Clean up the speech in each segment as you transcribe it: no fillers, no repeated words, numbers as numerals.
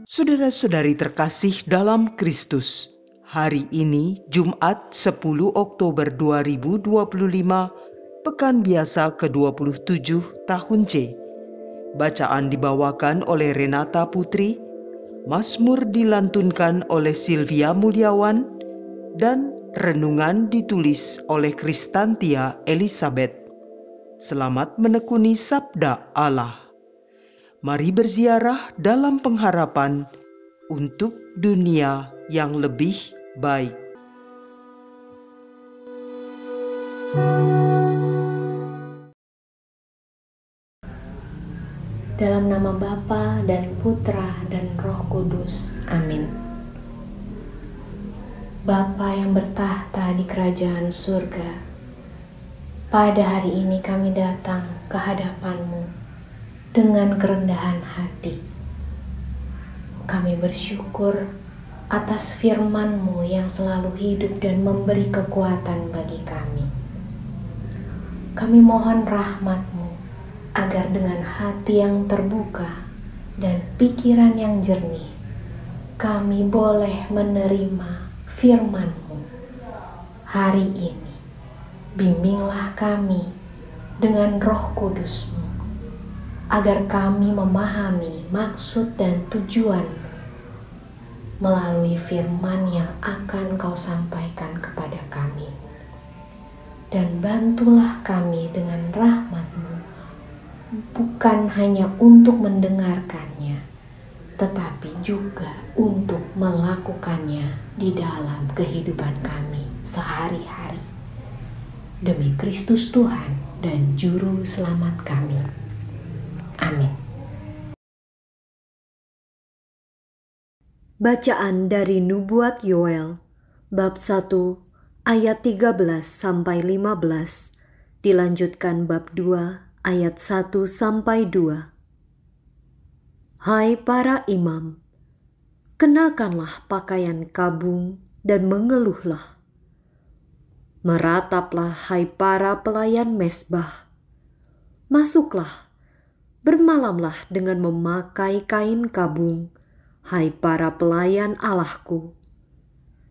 Saudara-saudari terkasih dalam Kristus, hari ini Jumat 10 Oktober 2025, Pekan Biasa ke-27 tahun C. Bacaan dibawakan oleh Renata Putri, Mazmur dilantunkan oleh Silvia Mulyawan, dan renungan ditulis oleh Kristantia Elizabeth. Selamat menekuni Sabda Allah. Mari berziarah dalam pengharapan untuk dunia yang lebih baik. Dalam nama Bapa dan Putra dan Roh Kudus. Amin. Bapa yang bertahta di kerajaan surga, pada hari ini kami datang ke hadapan-Mu dengan kerendahan hati. Kami bersyukur atas firman-Mu yang selalu hidup dan memberi kekuatan bagi kami. Kami mohon rahmat-Mu agar dengan hati yang terbuka dan pikiran yang jernih, kami boleh menerima firman-Mu. Hari ini, bimbinglah kami dengan Roh Kudus-Mu, agar kami memahami maksud dan tujuan melalui firman yang akan Kau sampaikan kepada kami. Dan bantulah kami dengan rahmat-Mu, bukan hanya untuk mendengarkannya, tetapi juga untuk melakukannya di dalam kehidupan kami sehari-hari. Demi Kristus Tuhan dan Juru Selamat kami. Amin. Bacaan dari Nubuat Yoel, bab 1, ayat 13-15, dilanjutkan bab 2, ayat 1-2. Hai para imam, kenakanlah pakaian kabung dan mengeluhlah. Merataplah hai para pelayan mezbah. Masuklah, bermalamlah dengan memakai kain kabung, hai para pelayan Allahku.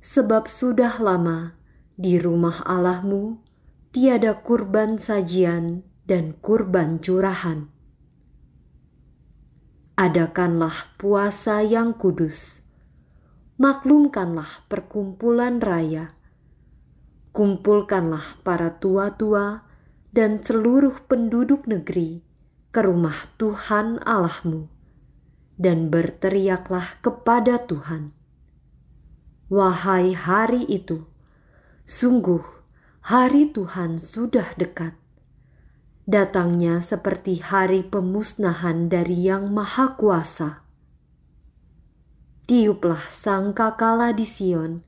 Sebab sudah lama di rumah Allahmu tiada kurban sajian dan kurban curahan. Adakanlah puasa yang kudus, maklumkanlah perkumpulan raya, kumpulkanlah para tua-tua dan seluruh penduduk negeri ke rumah Tuhan Allahmu, dan berteriaklah kepada Tuhan. Wahai hari itu, sungguh hari Tuhan sudah dekat. Datangnya seperti hari pemusnahan dari Yang Maha Kuasa. Tiuplah sangkakala di Sion,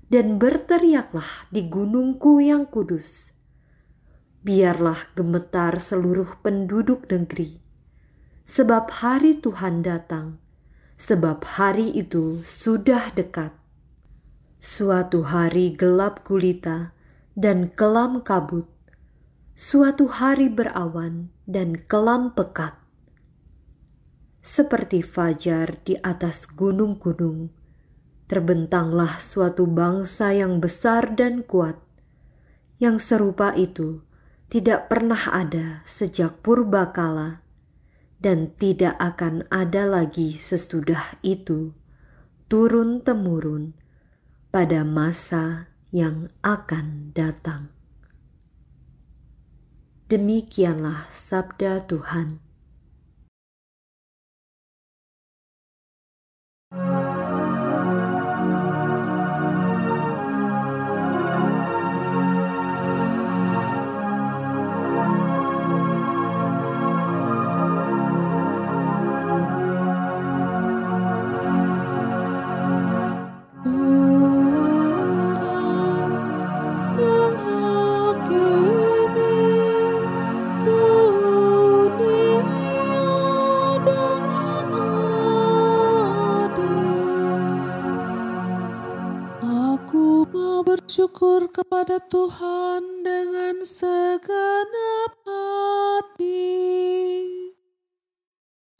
dan berteriaklah di gunungku yang kudus. Biarlah gemetar seluruh penduduk negeri, sebab hari Tuhan datang, sebab hari itu sudah dekat. Suatu hari gelap gulita dan kelam kabut, suatu hari berawan dan kelam pekat. Seperti fajar di atas gunung-gunung, terbentanglah suatu bangsa yang besar dan kuat, yang serupa itu tidak pernah ada sejak purbakala, dan tidak akan ada lagi sesudah itu, turun-temurun pada masa yang akan datang. Demikianlah sabda Tuhan. Bersyukur kepada Tuhan dengan segenap hati.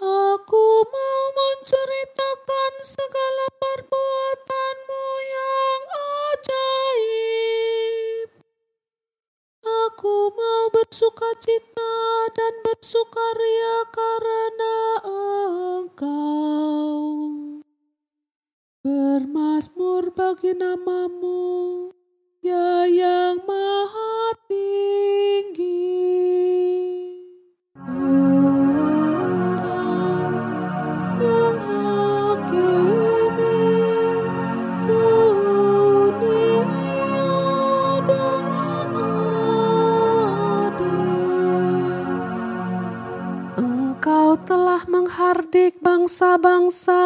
Aku mau menceritakan sukacita dan bersukaria karena Engkau. Bermazmur bagi nama-Mu, ya yang maha tinggi. Menghakimi dunia dengan adil. Engkau telah menghardik bangsa-bangsa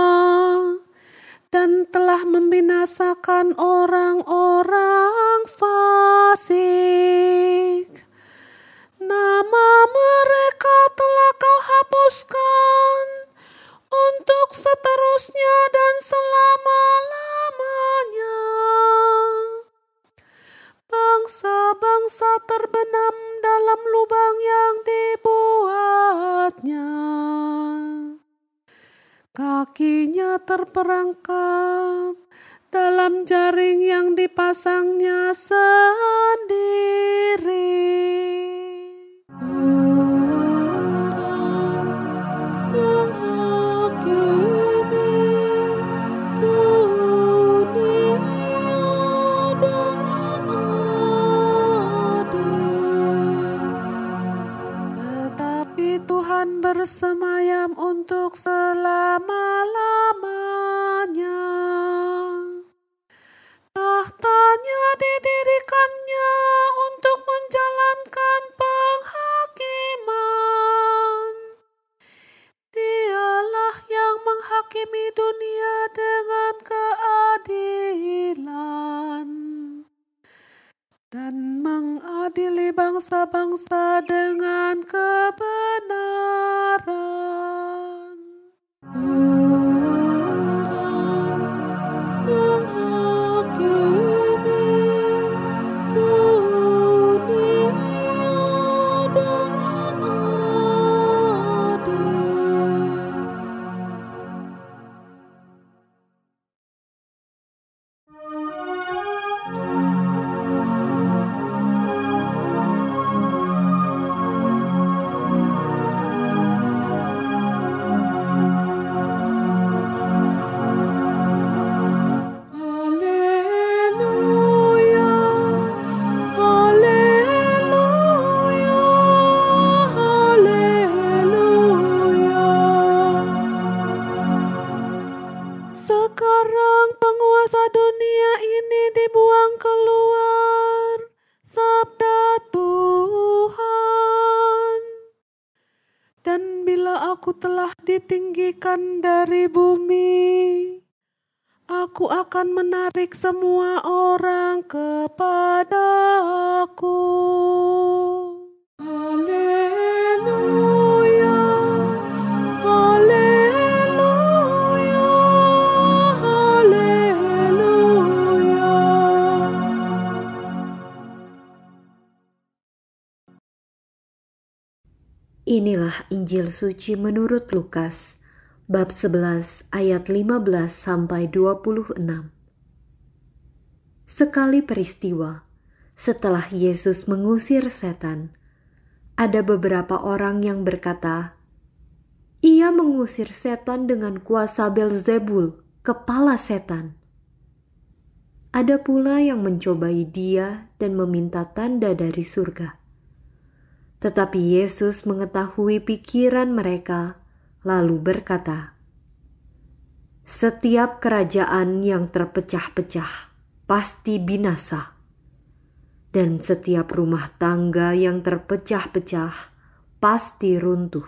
dan telah membinasakan orang-orang fasik. Nama mereka telah Kau hapuskan untuk seterusnya dan selama-lamanya. Bangsa-bangsa terbenam dalam lubang yang dibuatnya. Kakinya terperangkap dalam jaring yang dipasangnya sendiri. Menghakimi dunia dengan adil. Tetapi Tuhan bersemayam untuk selama-lamanya. Tahtanya didirikannya untuk menjalankan penghakiman. Dialah yang menghakimi dunia dengan keadilan dan mengadili bangsa-bangsa dengan kebenaran. Menghakimi dunia dengan adil. Haleluya, haleluya, haleluya. Sekarang penguasa dunia ini dibuang keluar, sabda Tuhan. Dan bila aku telah ditinggikan dari bumi, aku akan menarik semua orang kepadaku. Haleluya, haleluya, haleluya. Inilah Injil suci menurut Lukas, bab 11 ayat 15 sampai 26. Sekali peristiwa, setelah Yesus mengusir setan, ada beberapa orang yang berkata, "Ia mengusir setan dengan kuasa Beelzebul, kepala setan." Ada pula yang mencobai dia dan meminta tanda dari surga. Tetapi Yesus mengetahui pikiran mereka, lalu berkata, "Setiap kerajaan yang terpecah-pecah pasti binasa, dan setiap rumah tangga yang terpecah-pecah pasti runtuh.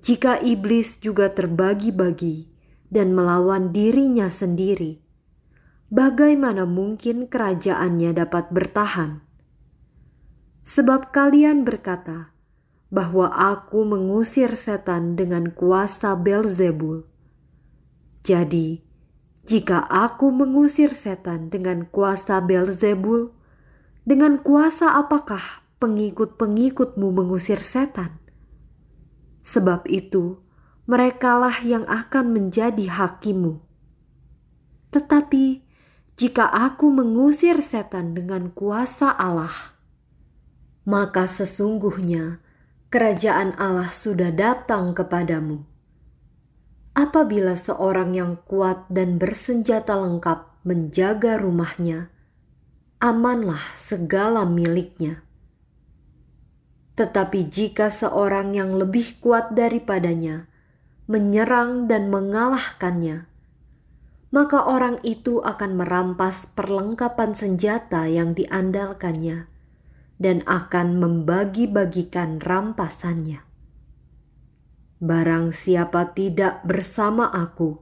Jika iblis juga terbagi-bagi dan melawan dirinya sendiri, bagaimana mungkin kerajaannya dapat bertahan? Sebab kalian berkata bahwa aku mengusir setan dengan kuasa Beelzebul. Jadi, jika aku mengusir setan dengan kuasa Beelzebul, dengan kuasa apakah pengikut-pengikutmu mengusir setan? Sebab itu, merekalah yang akan menjadi hakimmu. Tetapi, jika aku mengusir setan dengan kuasa Allah, maka sesungguhnya kerajaan Allah sudah datang kepadamu. Apabila seorang yang kuat dan bersenjata lengkap menjaga rumahnya, amanlah segala miliknya. Tetapi jika seorang yang lebih kuat daripadanya menyerang dan mengalahkannya, maka orang itu akan merampas perlengkapan senjata yang diandalkannya dan akan membagi-bagikan rampasannya. Barang siapa tidak bersama aku,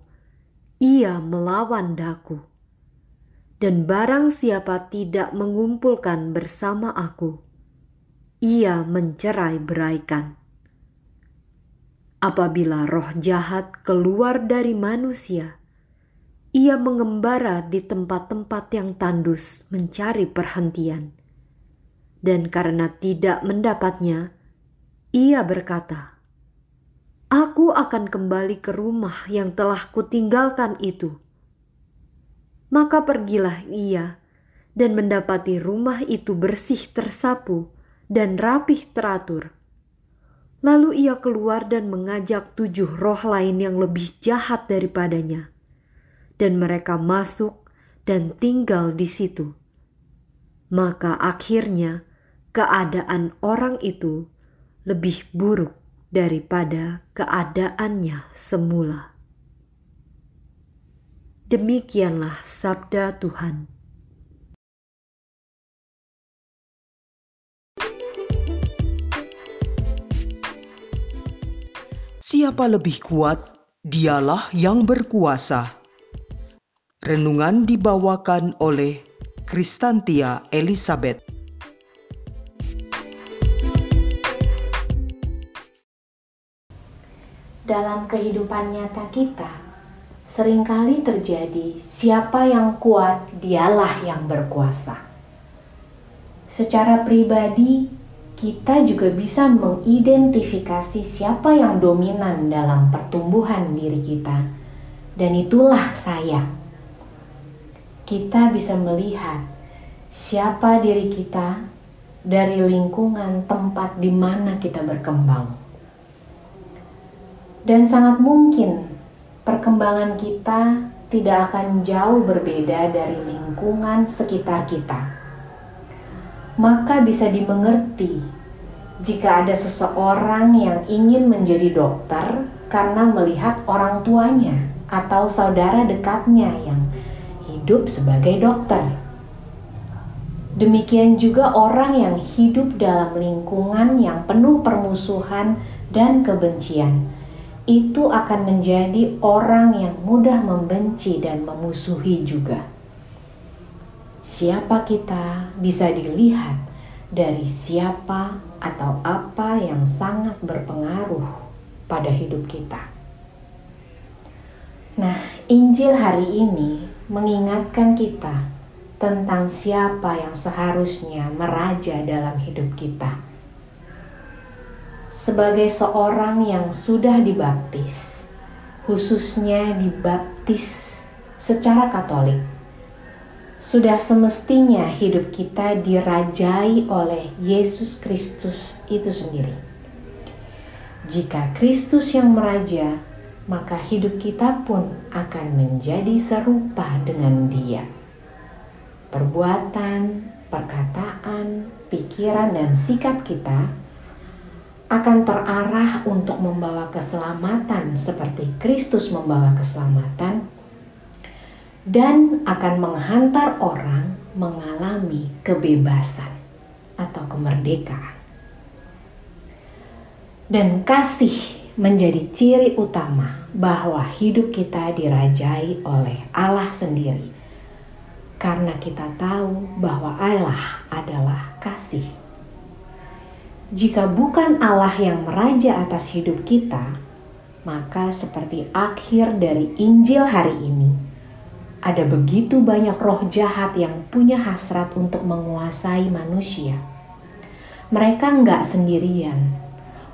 ia melawan daku. Dan barang siapa tidak mengumpulkan bersama aku, ia mencerai-beraikan. Apabila roh jahat keluar dari manusia, ia mengembara di tempat-tempat yang tandus mencari perhentian. Dan karena tidak mendapatnya, ia berkata, "Aku akan kembali ke rumah yang telah kutinggalkan itu." Maka pergilah ia dan mendapati rumah itu bersih tersapu dan rapih teratur. Lalu ia keluar dan mengajak 7 roh lain yang lebih jahat daripadanya. Dan mereka masuk dan tinggal di situ. Maka akhirnya keadaan orang itu lebih buruk daripada keadaannya semula. Demikianlah sabda Tuhan. Siapa lebih kuat, dialah yang berkuasa. Renungan dibawakan oleh Kristantia Elizabeth. Dalam kehidupan nyata kita, seringkali terjadi siapa yang kuat, dialah yang berkuasa. Secara pribadi, kita juga bisa mengidentifikasi siapa yang dominan dalam pertumbuhan diri kita, dan itulah saya. Kita bisa melihat siapa diri kita dari lingkungan tempat di mana kita berkembang. Dan sangat mungkin perkembangan kita tidak akan jauh berbeda dari lingkungan sekitar kita. Maka bisa dimengerti jika ada seseorang yang ingin menjadi dokter karena melihat orang tuanya atau saudara dekatnya yang hidup sebagai dokter. Demikian juga orang yang hidup dalam lingkungan yang penuh permusuhan dan kebencian, itu akan menjadi orang yang mudah membenci dan memusuhi juga. Siapa kita bisa dilihat dari siapa atau apa yang sangat berpengaruh pada hidup kita. Nah, Injil hari ini mengingatkan kita tentang siapa yang seharusnya meraja dalam hidup kita. Sebagai seorang yang sudah dibaptis, khususnya dibaptis secara Katolik, sudah semestinya hidup kita dirajai oleh Yesus Kristus itu sendiri. Jika Kristus yang meraja, maka hidup kita pun akan menjadi serupa dengan Dia. Perbuatan, perkataan, pikiran, dan sikap kita akan terarah untuk membawa keselamatan seperti Kristus membawa keselamatan, dan akan menghantar orang mengalami kebebasan atau kemerdekaan. Dan kasih menjadi ciri utama bahwa hidup kita dirajai oleh Allah sendiri, karena kita tahu bahwa Allah adalah kasih. Jika bukan Allah yang meraja atas hidup kita, maka seperti akhir dari Injil hari ini, ada begitu banyak roh jahat yang punya hasrat untuk menguasai manusia. Mereka enggak sendirian.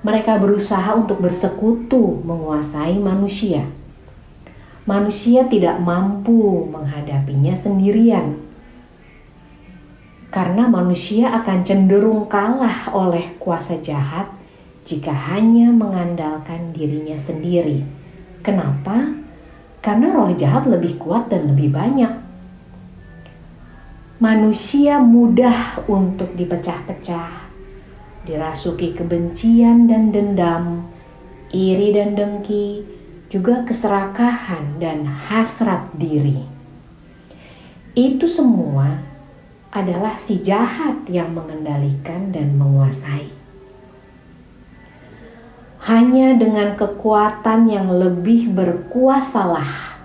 Mereka berusaha untuk bersekutu menguasai manusia. Manusia tidak mampu menghadapinya sendirian. Karena manusia akan cenderung kalah oleh kuasa jahat jika hanya mengandalkan dirinya sendiri. Kenapa? Karena roh jahat lebih kuat dan lebih banyak. Manusia mudah untuk dipecah-pecah, dirasuki kebencian dan dendam, iri dan dengki, juga keserakahan dan hasrat diri. Itu semua adalah si jahat yang mengendalikan dan menguasai. Hanya dengan kekuatan yang lebih berkuasalah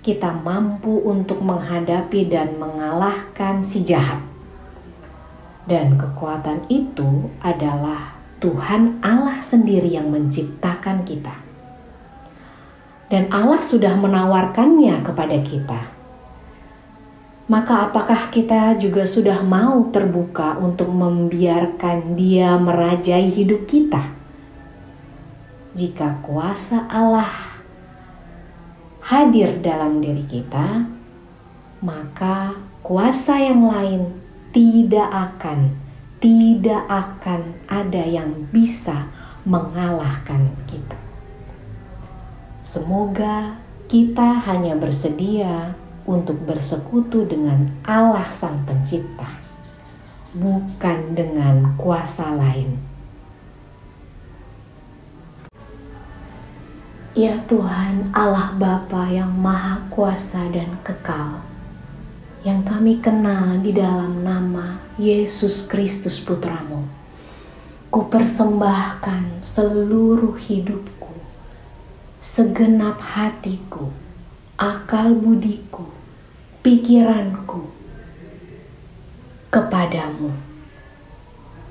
kita mampu untuk menghadapi dan mengalahkan si jahat. Dan kekuatan itu adalah Tuhan Allah sendiri yang menciptakan kita. Dan Allah sudah menawarkannya kepada kita. Maka apakah kita juga sudah mau terbuka untuk membiarkan Dia merajai hidup kita? Jika kuasa Allah hadir dalam diri kita, maka kuasa yang lain tidak akan ada yang bisa mengalahkan kita. Semoga kita hanya bersedia untuk bersekutu dengan Allah Sang Pencipta, bukan dengan kuasa lain. Ya Tuhan, Allah Bapa yang Maha Kuasa dan Kekal, yang kami kenal di dalam nama Yesus Kristus Putramu, kupersembahkan seluruh hidupku, segenap hatiku, akal budiku, pikiranku kepadamu.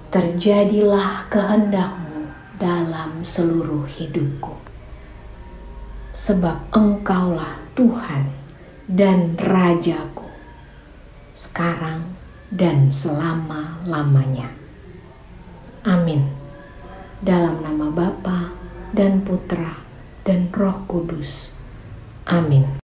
Terjadilah kehendak-Mu dalam seluruh hidupku. Sebab Engkaulah Tuhan dan Rajaku, sekarang dan selama-lamanya. Amin. Dalam nama Bapa dan Putra dan Roh Kudus. Amin.